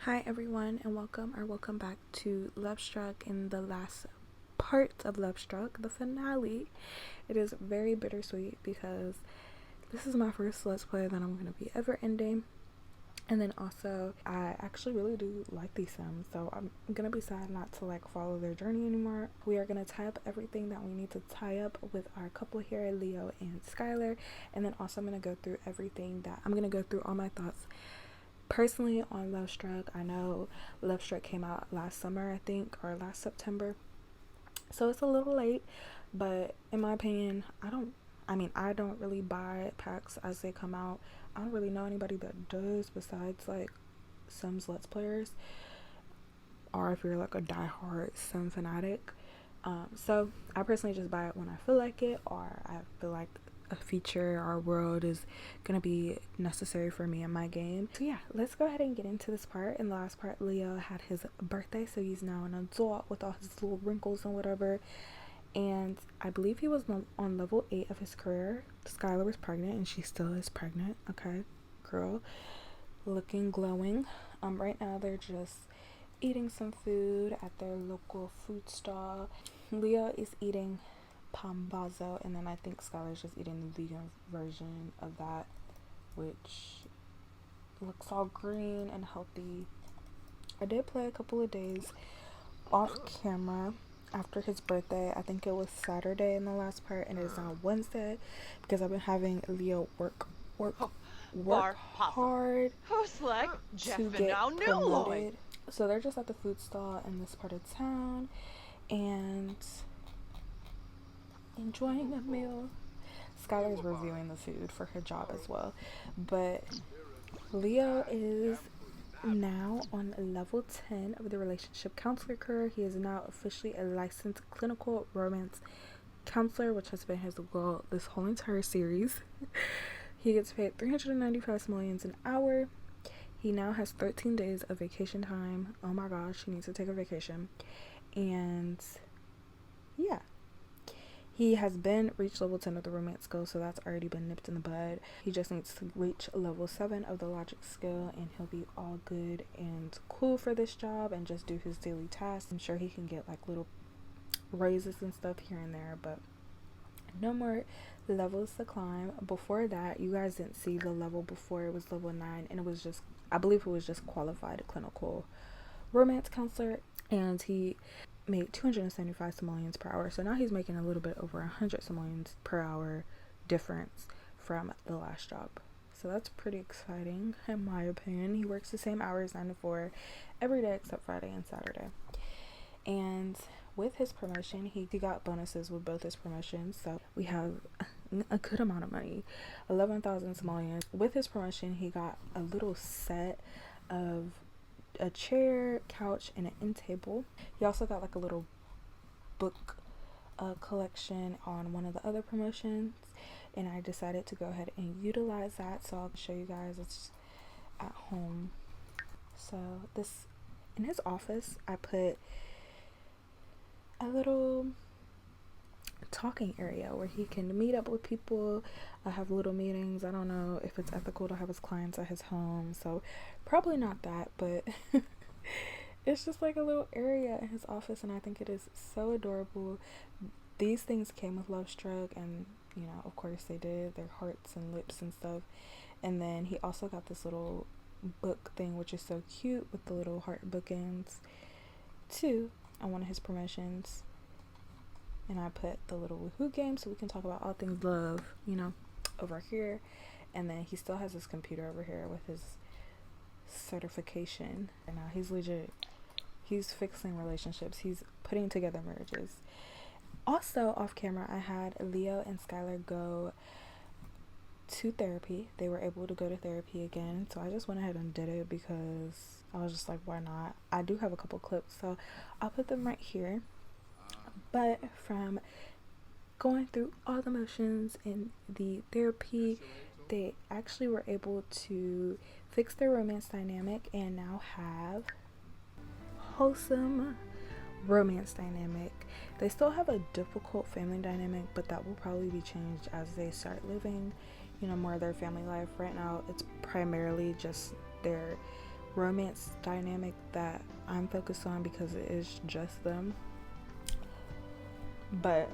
Hi everyone, and welcome back to Lovestruck. In the last part of Lovestruck, the finale. It is very bittersweet because this is my first Let's Play that I'm going to be ever ending. And then also, I actually really do like these Sims, so I'm going to be sad not to follow their journey anymore. We are going to tie up everything that we need to tie up with our couple here, Leo and Skylar. And then also I'm going to go through everything that I'm going to go through all my thoughts personally on Lovestruck. I know Lovestruck came out last summer, I think, or last September, so it's a little late, but in my opinion, I don't really buy packs as they come out. I don't really know anybody that does besides Sims Let's Players, or if you're a diehard Sim fanatic. So I personally just buy it when I feel like it, or I feel like a feature or world is gonna be necessary for me in my game. So yeah, let's go ahead and get into this part. In the last part, Leo had his birthday, so he's now an adult with all his little wrinkles and whatever. And I believe he was on level 8 of his career. Skylar was pregnant, and she still is pregnant. Okay, girl, looking glowing. Right now they're just eating some food at their local food stall. Leo is eating pambazo, and then I think Skylar's just eating the vegan version of that, which looks all green and healthy. I did play a couple of days off camera after his birthday. I think it was Saturday in the last part, and it is now Wednesday because I've been having Leo work hard to get promoted. So they're just at the food stall in this part of town and enjoying a meal. Skylar's reviewing the food for her job as well. But Leo is now on level 10 of the relationship counselor career. He is now officially a licensed clinical romance counselor, which has been his goal this whole entire series. He gets paid 395 simoleons an hour. He now has 13 days of vacation time. Oh my gosh, he needs to take a vacation. And yeah, he has reached level 10 of the romance skill, so that's already been nipped in the bud. He just needs to reach level 7 of the logic skill, and he'll be all good and cool for this job and just do his daily tasks. I'm sure he can get little raises and stuff here and there, but no more levels to climb. Before that, you guys didn't see the level before. It was level 9, and it was just, I believe it was just qualified clinical romance counselor, and he made 275 simoleons per hour. So now he's making a little bit over 100 simoleons per hour difference from the last job. So that's pretty exciting in my opinion. He works the same hours, 9 to 4, every day except Friday and Saturday. And with his promotion, he got bonuses with both his promotions. So we have a good amount of money, 11,000 simoleons. With his promotion, he got a little set of a chair, couch, and an end table. He also got a little book collection on one of the other promotions, and I decided to go ahead and utilize that, so I'll show you guys. It's at home. So this, in his office, I put a little talking area where he can meet up with people, have little meetings. I don't know if it's ethical to have his clients at his home, so probably not that, but it's just a little area in his office, and I think it is so adorable. These things came with Lovestruck, and of course they did, their hearts and lips and stuff. And then he also got this little book thing, which is so cute, with the little heart bookends too, on one of his promotions. And I put the little woohoo game so we can talk about all things love, over here. And then he still has his computer over here with his certification. And now he's legit. He's fixing relationships. He's putting together marriages. Also, off camera, I had Leo and Skylar go to therapy. They were able to go to therapy again. So I just went ahead and did it because I was just like, why not? I do have a couple clips, so I'll put them right here. But from going through all the motions in the therapy, they actually were able to fix their romance dynamic and now have wholesome romance dynamic. They still have a difficult family dynamic, but that will probably be changed as they start living more of their family life. Right now it's primarily just their romance dynamic that I'm focused on because it is just them. But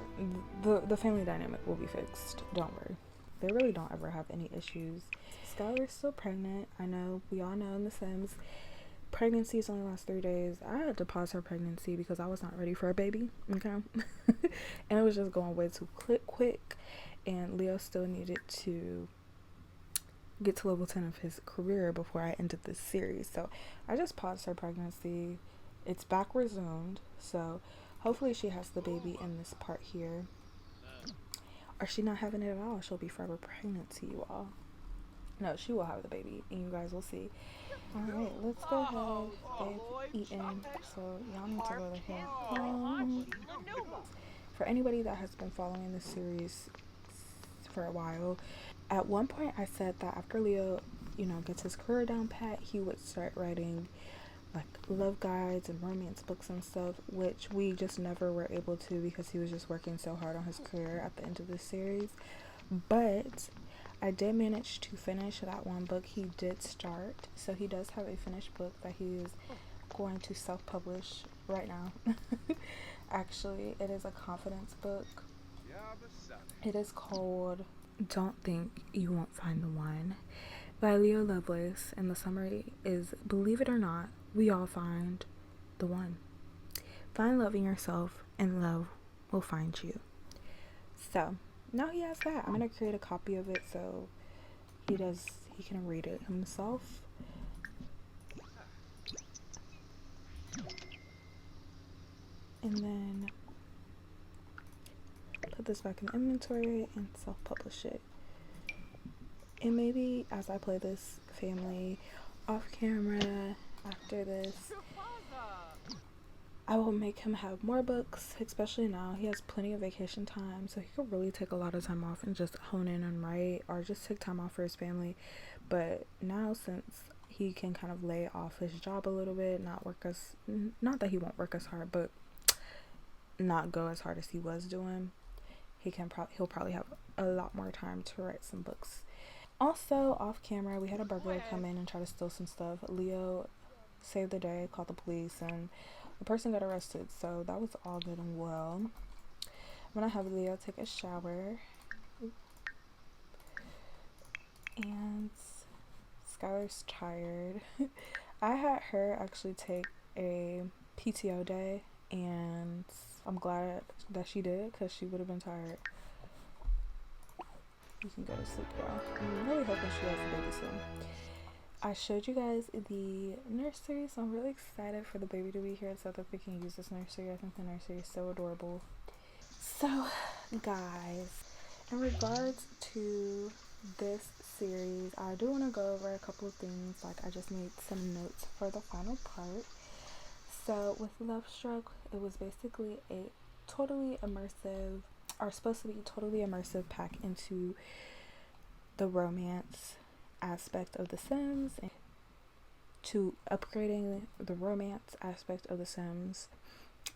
the family dynamic will be fixed. Don't worry. They really don't ever have any issues. Skylar's still pregnant. I know, we all know in The Sims, pregnancies only last 3 days. I had to pause her pregnancy because I was not ready for a baby. Okay. And it was just going way too quick. And Leo still needed to get to level 10 of his career before I ended this series. So I just paused her pregnancy. It's back resumed. So hopefully she has the baby in this part here. Or she not having it at all. She'll be forever pregnant to you all. No, she will have the baby, and you guys will see. Alright, let's go ahead. They've eaten, so y'all need to go to him. For anybody that has been following this series for a while, at one point I said that after Leo, gets his career down pat, he would start writing like love guides and romance books and stuff, which we just never were able to because he was just working so hard on his career at the end of this series. But I did manage to finish that one book he did start, so he does have a finished book that he is going to self-publish right now. Actually, it is a confidence book. It is called Don't Think You Won't Find the One by Leo Lovelace, and the summary is, believe it or not, we all find the one. Find love in yourself and love will find you. So now he has that. I'm gonna create a copy of it so he can read it himself. And then put this back in inventory and self-publish it. And maybe as I play this family off camera after this, I will make him have more books, especially now. He has plenty of vacation time, so he could really take a lot of time off and just hone in and write, or just take time off for his family. But now, since he can kind of lay off his job a little bit, not that he won't work as hard, but not go as hard as he was doing, he'll probably have a lot more time to write some books. Also, off camera, we had a burglar come in and try to steal some stuff. Leo saved the day, called the police, and the person got arrested, so that was all good and well. I'm gonna have Leo take a shower, and Skylar's tired. I had her actually take a PTO day, and I'm glad that she did because she would have been tired. You can go to sleep, y'all. I'm really hoping she has a baby soon. I showed you guys the nursery, so I'm really excited for the baby to be here so that we can use this nursery. I think the nursery is so adorable. So, guys, in regards to this series, I do want to go over a couple of things. Like, I just made some notes for the final part. So, with Lovestruck, it was basically a totally immersive, or supposed to be totally immersive pack into the romance aspect of The Sims, and to upgrading the romance aspect of The Sims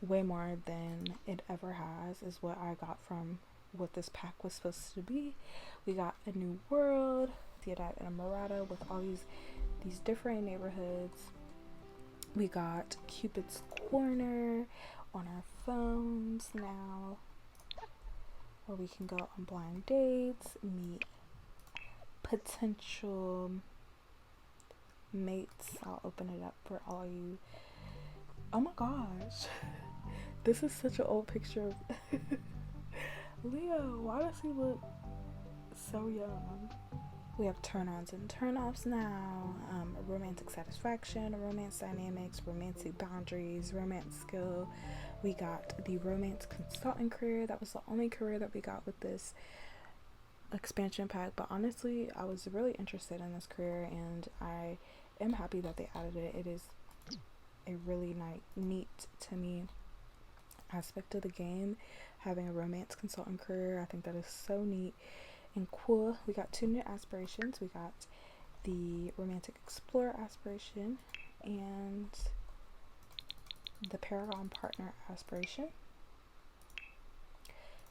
way more than it ever has, is what I got from what this pack was supposed to be. We got a new world, Ciudad Enamorada, with all these different neighborhoods. We got Cupid's Corner on our phones now, where we can go on blind dates, meet potential mates. I'll open it up for all you. Oh my gosh, this is such an old picture of Leo. Why does he look so young? We have turn-ons and turn-offs now, romantic satisfaction, romance dynamics, romantic boundaries, romance skill. We got the romance consultant career. That was the only career that we got with this expansion pack, but honestly, I was really interested in this career, and I am happy that they added it. It is a really neat to me aspect of the game, having a romance consultant career. I think that is so neat and cool. We got 2 new aspirations. We got the romantic explorer aspiration and the paragon partner aspiration,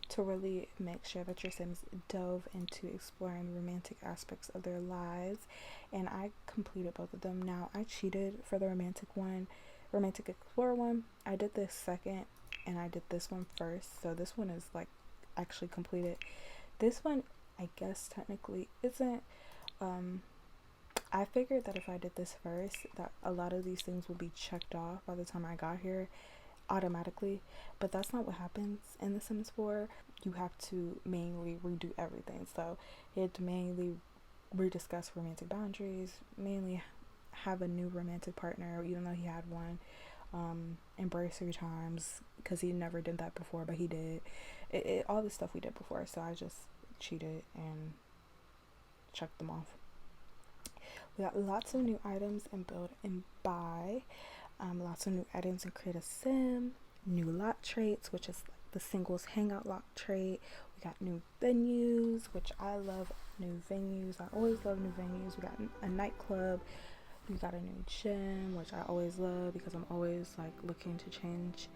to really make sure that your Sims dove into exploring romantic aspects of their lives. and I completed both of them. Now I cheated for the romantic explore one. I did this second, and I did this one first, so this one is like actually completed. This one, I guess technically isn't. I figured that if I did this first, that a lot of these things would be checked off by the time I got here automatically, but that's not what happens in The Sims 4. You have to manually redo everything. So you have to manually rediscuss romantic boundaries, mainly have a new romantic partner, even though he had one, embrace 3 times, because he never did that before, but he did. All the stuff we did before, so I just cheated and checked them off. We got lots of new items in build and buy, lots of new items in create a sim, new lot traits, which is the singles hangout lot trait. We got new venues, which I love new venues. I always love new venues. We got a nightclub. We got a new gym, which I always love because I'm always like looking to change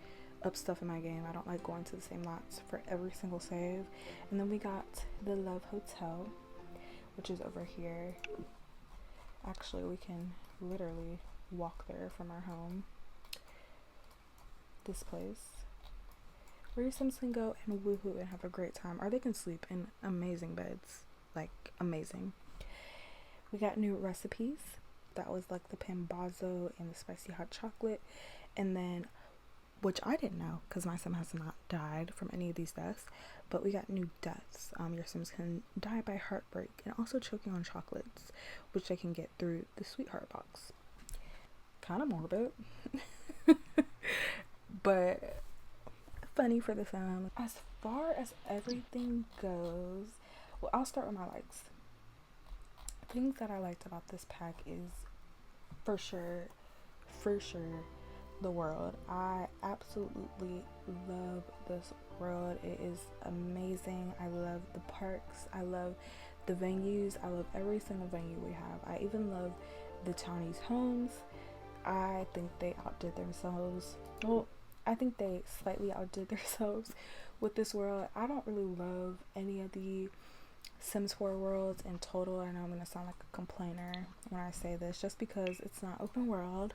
up stuff in my game. I don't like going to the same lots for every single save. And then we got the Love Hotel, which is over here. Actually, we can literally walk there from our home. This place where your Sims can go and woohoo and have a great time, or they can sleep in amazing beds, like amazing. We got new recipes. That was like the pambazo and the spicy hot chocolate, and then, which I didn't know because my Sim has not died from any of these deaths, but we got new deaths. Your Sims can die by heartbreak and also choking on chocolates, which they can get through the sweetheart box. Kind of morbid, but funny for the Sim. As far as everything goes, well, I'll start with my likes. Things that I liked about this pack is for sure the world. I absolutely love this world. It is amazing. I love the parks. I love the venues. I love every single venue we have. I even love the townies' homes. I think they outdid themselves. Well, I think they slightly outdid themselves with this world. I don't really love any of the Sims 4 worlds in total. I know I'm gonna sound like a complainer when I say this, just because it's not open world.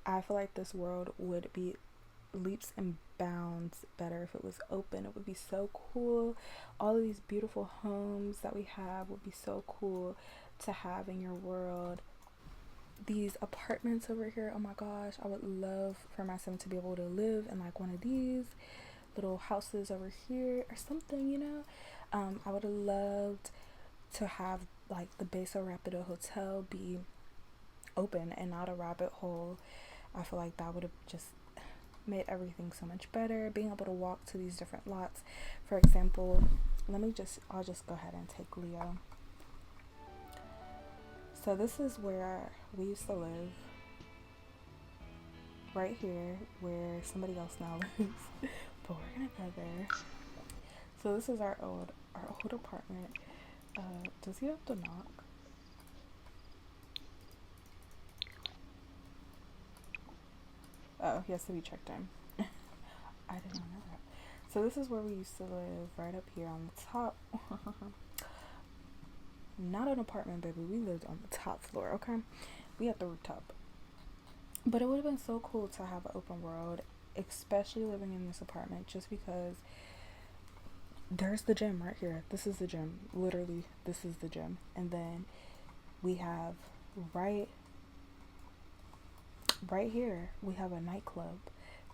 I feel like this world would be leaps and bounds better if it was open. It would be so cool. All of these beautiful homes that we have would be so cool to have in your world. These apartments over here, oh my gosh, I would love for my Sim to be able to live in like one of these little houses over here or something, you know. I would have loved to have like the Beso Rapido Hotel be open and not a rabbit hole. I feel like that would have just made everything so much better. Being able to walk to these different lots. For example, I'll just go ahead and take Leo. So this is where we used to live. Right here, where somebody else now lives. But we're gonna go there. So this is our old apartment. Does he have to knock? Oh, he has to be checked in. I didn't know that. So this is where we used to live, right up here on the top. Not an apartment, baby. We lived on the top floor, okay? We had the rooftop. But it would have been so cool to have an open world, especially living in this apartment, just because there's the gym right here. This is the gym. Literally, this is the gym. And then we have right here, we have a nightclub.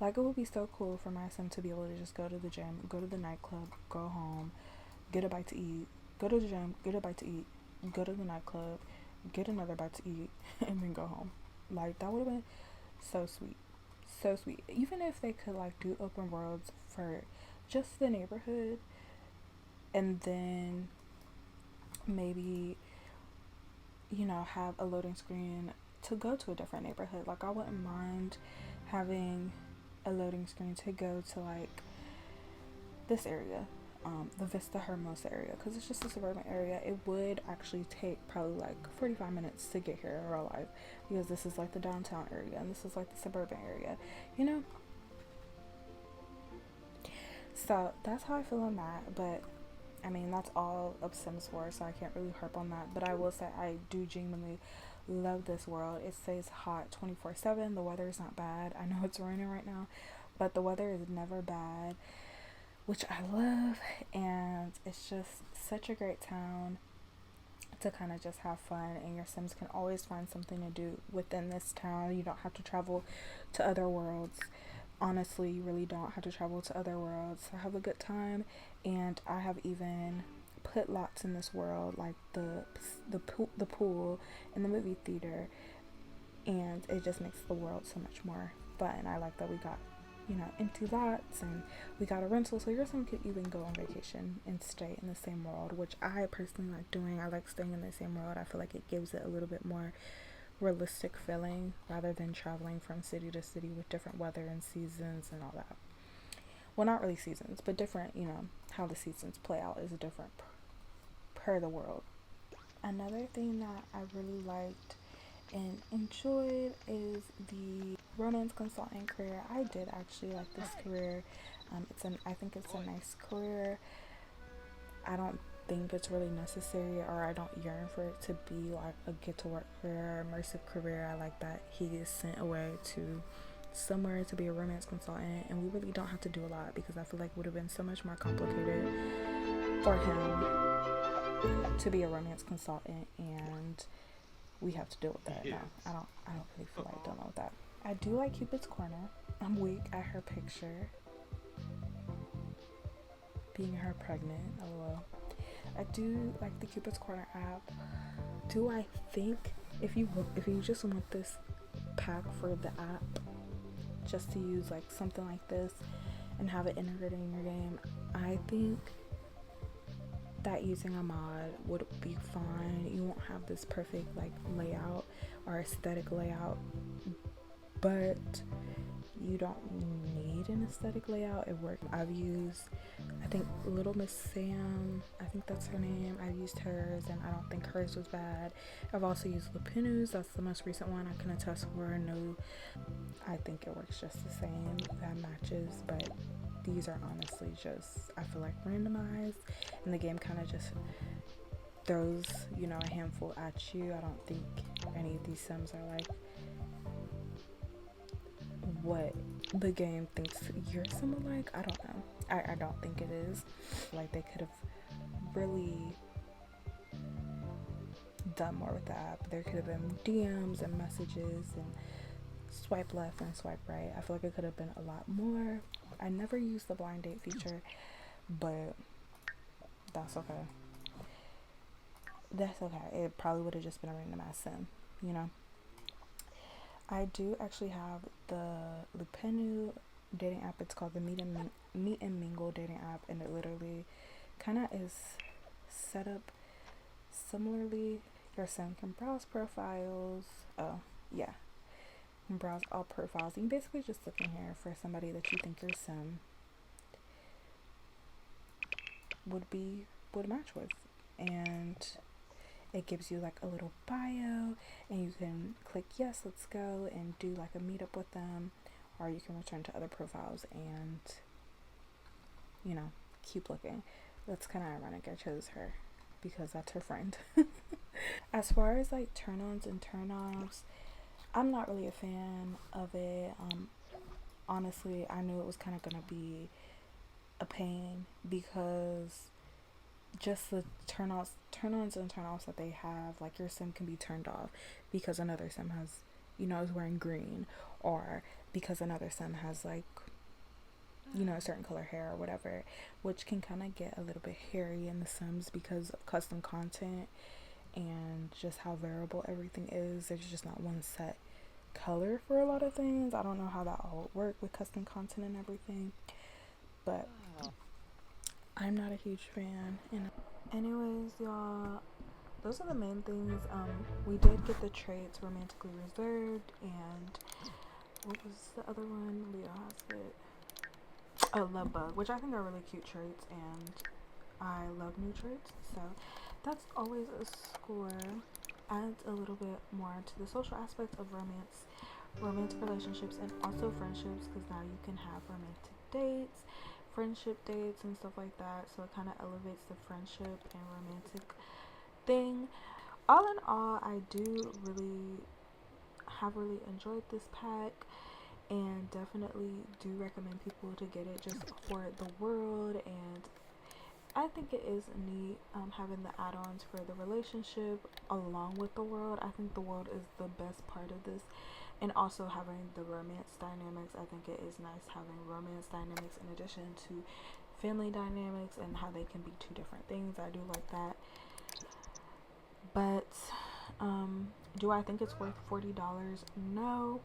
Like, it would be so cool for my Sim to be able to just go to the gym, go to the nightclub, go home, get a bite to eat, go to the gym, get a bite to eat, go to the nightclub, get another bite to eat, and then go home. Like, that would have been so sweet. So sweet. Even if they could like do open worlds for just the neighborhood, and then maybe, you know, have a loading screen to go to a different neighborhood. Like, I wouldn't mind having a loading screen to go to like this area, the Vista Hermosa area, because it's just a suburban area. It would actually take probably like 45 minutes to get here in real life, because this is like the downtown area and this is like the suburban area, you know. So that's how I feel on that. But I mean, that's all of Sims 4, so I can't really harp on that. But I will say I do genuinely love this world. It stays hot 24/7. The weather is not bad. I know it's raining right now, but the weather is never bad, which I love. And it's just such a great town to kind of just have fun, and your Sims can always find something to do within this town. You don't have to travel to other worlds. Honestly, you really don't have to travel to other worlds. So have a good time. And I have even put lots in this world, like the pool and the movie theater, and it just makes the world so much more fun. I like that we got, empty lots, and we got a rental, so your son could even go on vacation and stay in the same world, which I personally like doing. I like staying in the same world. I feel like it gives it a little bit more realistic feeling rather than traveling from city to city with different weather and seasons and all that. Well, not really seasons, but different, how the seasons play out is different per the world. Another thing that I really liked and enjoyed is the romance consultant career. I did actually like this career. I think it's a nice career. I don't think it's really necessary, or I don't yearn for it to be like a get to work career, immersive career. I like that he is sent away to somewhere to be a romance consultant, and we really don't have to do a lot, because I feel like it would have been so much more complicated for him to be a romance consultant, and we have to deal with that. No, I don't really feel like dealing with that. I do like Cupid's Corner. I'm weak at her picture being her pregnant. LOL. I do like the Cupid's Corner app. Do I think if you just want this pack for the app, just to use like something like this and have it integrated in your game, I think that using a mod would be fine. You won't have this perfect like layout or aesthetic layout, but you don't need an aesthetic layout. It worked. I've used, I think, Little Miss Sam, I think that's her name. I've used hers, and I don't think hers was bad. I've also used Lupinu's. That's the most recent one. I can attest for. No, I think it works just the same. That matches, but these are honestly just, I feel like, randomized, and the game kind of just throws, a handful at you. I don't think any of these Sims are like what the game thinks your Sim would like. I don't know. I don't think it is. Like, they could have really done more with the app. There could have been DMs and messages and swipe left and swipe right. I feel like it could have been a lot more. I never used the blind date feature, but that's okay. That's okay. It probably would have just been a random ass Sim, I do actually have the Lupenu dating app. It's called the Meet and Mingle dating app, and it literally kind of is set up similarly. Your Sim can browse profiles. Oh, yeah. You can browse all profiles. You can basically just look in here for somebody that you think your Sim would match with. And it gives you like a little bio, and you can click yes, let's go, and do like a meetup with them, or you can return to other profiles and keep looking. That's kind of ironic. I chose her because that's her friend. As far as like turn-ons and turn-offs, I'm not really a fan of it. Honestly, I knew it was kind of gonna be a pain, because just the turn-ons and turn-offs that they have, like your Sim can be turned off because another Sim has, is wearing green, or because another Sim has like, a certain color hair or whatever, which can kind of get a little bit hairy in the Sims because of custom content and just how variable everything is. There's just not one set color for a lot of things. I don't know how that all work with custom content and everything, but I'm not a huge fan. Anyways, y'all, those are the main things. We did get the traits romantically reserved, and what was the other one? Leo has it. Oh, love bug, which I think are really cute traits, and I love new traits, so that's always a score. Adds a little bit more to the social aspect of romantic relationships, and also friendships, because now you can have romantic dates, friendship dates and stuff like that, so it kind of elevates the friendship and romantic thing. All in all, I do really enjoyed this pack, and definitely do recommend people to get it just for the world. And I think it is neat having the add-ons for the relationship along with the world. I think the world is the best part of this, and also having the romance dynamics. I think it is nice having romance dynamics in addition to family dynamics and how they can be two different things. I do like that. But do I think it's worth $40? No.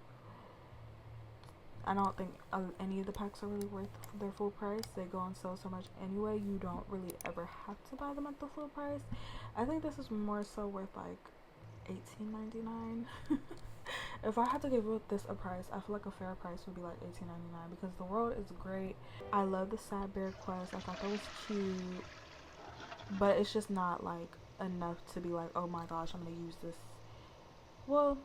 I don't think any of the packs are really worth their full price. They go on sale so much anyway, you don't really ever have to buy them at the full price. I think this is more so worth like $18.99. If I had to give this a price, I feel like a fair price would be like $18.99 because the world is great. I love the Sad Bear quest. I thought that was cute, but it's just not like enough to be like, oh my gosh, I'm gonna use this. Well,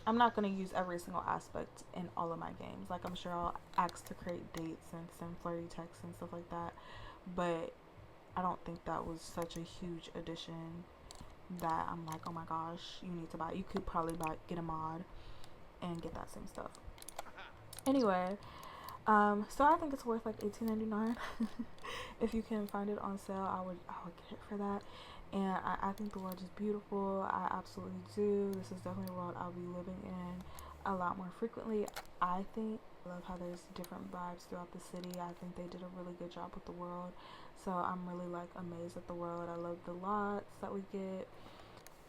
I'm not going to use every single aspect in all of my games. Like, I'm sure I'll ask to create dates and send flirty texts and stuff like that. But I don't think that was such a huge addition that I'm like, oh my gosh, you need to buy. You could probably get a mod and get that same stuff. Anyway, so I think it's worth like $18.99. If you can find it on sale, I would get it for that. And I think the world is beautiful. I absolutely do. This is definitely a world I'll be living in a lot more frequently. I love how there's different vibes throughout the city. I think they did a really good job with the world. So I'm really like amazed at the world. I love the lots that we get.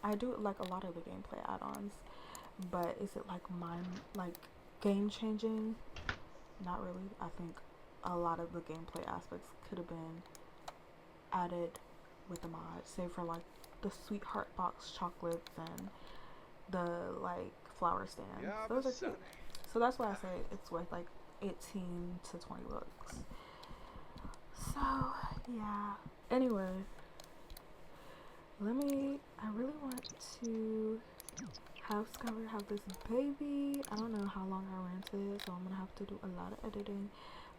I do like a lot of the gameplay add-ons, but is it like game changing? Not really. I think a lot of the gameplay aspects could have been added with the mod, save for like the sweetheart box chocolates and the like flower stands. Yeah, those are cute. So that's why I say it's worth like 18 to 20 bucks. So yeah. Anyway, I really want to have Skylar have this baby. I don't know how long I rented, so I'm gonna have to do a lot of editing,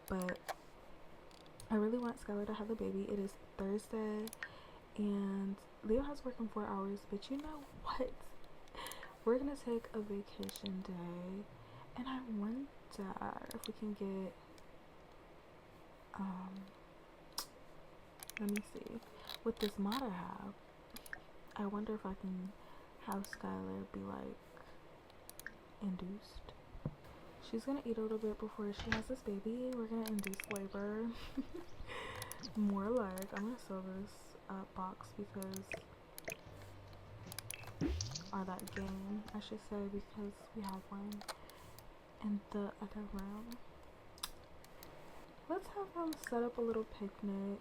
but I really want Skylar to have the baby. It is Thursday, and Leo has working 4 hours, but you know what? We're gonna take a vacation day, and I wonder if we can get, let me see, with this mod I have, I wonder if I can have Skylar be like induced. She's gonna eat a little bit before she has this baby. We're gonna induce labor. More like, I'm gonna sell this box because, or that game, I should say, because we have one in the other room. Let's have them set up a little picnic.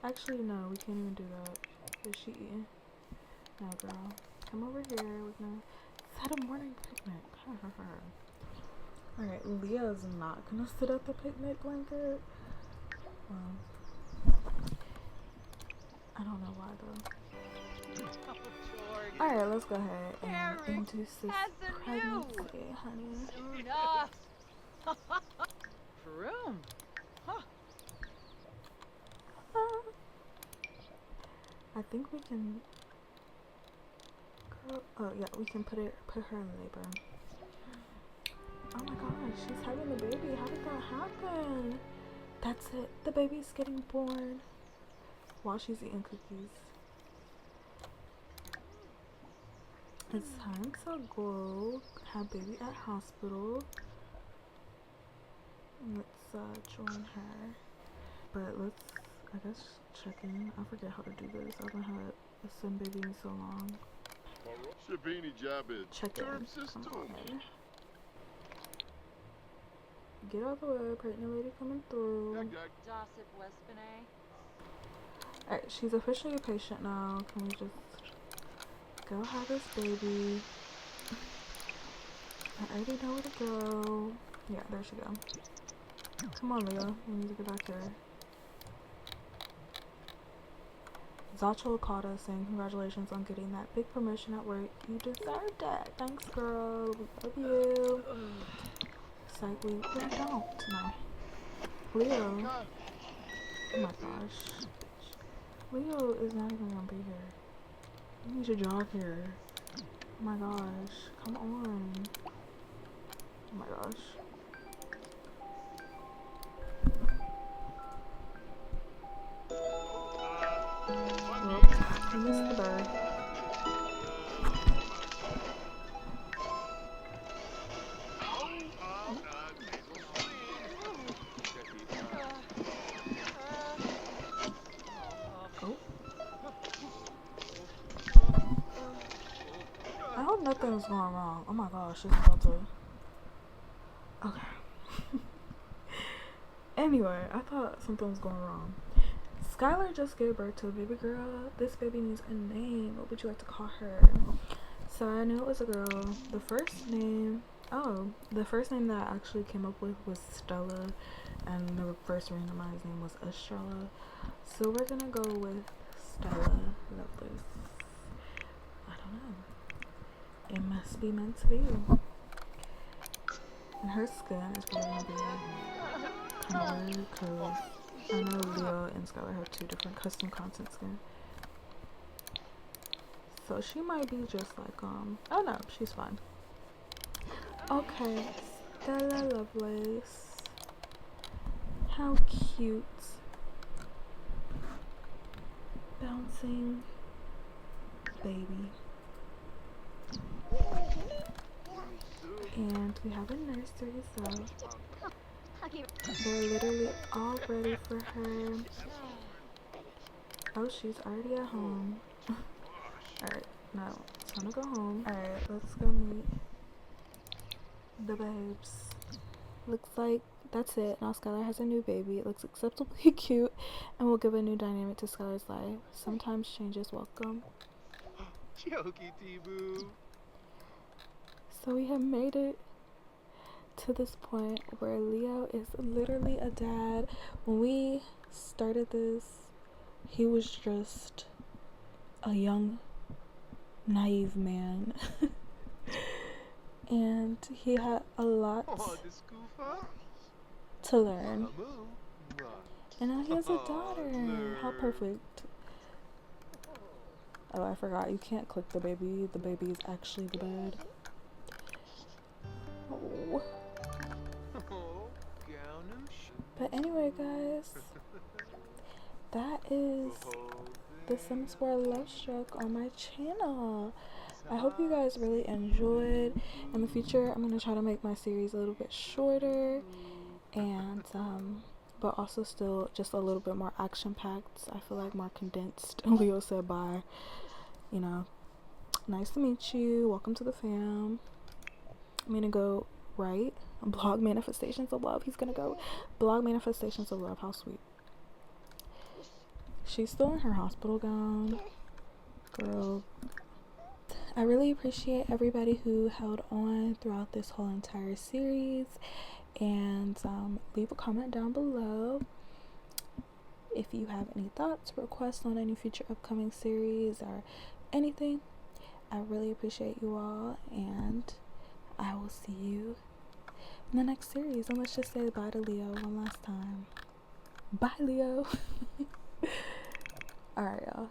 Actually, no, we can't even do that. Is she eating? No, girl. Come over here. We're gonna set a morning picnic. Alright, Leah's not gonna sit at the picnic blanket. I don't know why though. Alright, let's go ahead and induce this pregnancy, honey. Room. Huh. I think we can. Girl, oh yeah, we can put her in labor. Oh my gosh, she's having the baby. How did that happen? That's it. The baby's getting born while she's eating cookies. It's time to go have baby at hospital. Let's join her. But let's, I guess, check in. I forget how to do this. I haven't had a sim baby in so long. Check in. Come on. Get out of the way, pregnant lady coming through. Alright, she's officially a patient now. Can we just go have this baby? I already know where to go. Yeah, there she go. Come on, Leo. We need to get back here. Zacho called us saying congratulations on getting that big promotion at work. You deserved it. Thanks, girl. We love you. It's like we don't. No. Leo. Oh my gosh. Leo is not even gonna be here. You need your job here. Oh my gosh. Come on. Oh my gosh. Well, I missed the bird. Oh. I hope nothing's going wrong. Oh my gosh, this is about to. Okay. Anyway, I thought something was going wrong. Skylar just gave birth to a baby girl. This baby needs a name. What would you like to call her? So I knew it was a girl. The first name that I actually came up with was Stella, and the first randomized name was Estrella. So we're gonna go with Stella Lovelace. I don't know. It must be meant to be. And her skin is probably gonna be kind of weird because I know Leo and Skylar have 2 different custom content skin. So she might be just like, oh no, she's fine. Okay, Stella Lovelace. How cute. Bouncing baby. And we have a nursery, so they're literally all ready for her. Oh, she's already at home. Alright, now it's time to go home. Alright, let's go meet the babes. Looks like that's it. Now Skylar has a new baby. It looks acceptably cute and will give a new dynamic to Skylar's life. Sometimes change is welcome. So we have made it to this point where Leo is literally a dad. When we started this, he was just a young, naive man. And he had a lot to learn. And now he has a daughter. How perfect. Oh, I forgot. You can't click the baby. The baby is actually the bed. Oh. But anyway, guys, that is The Sims 4 Lovestruck on my channel. I hope you guys really enjoyed. In the future, I'm going to try to make my series a little bit shorter and but also still just a little bit more action packed. I feel like more condensed. Leo said bye. You know, nice to meet you. Welcome to the fam. I'm going to go write blog manifestations of love. He's going to go blog manifestations of love. How sweet. She's still in her hospital gown. Girl. I really appreciate everybody who held on throughout this whole entire series, and leave a comment down below if you have any thoughts, requests on any future upcoming series or anything. I really appreciate you all, and I will see you in the next series. And let's just say bye to Leo one last time. Bye, Leo. Alright, y'all.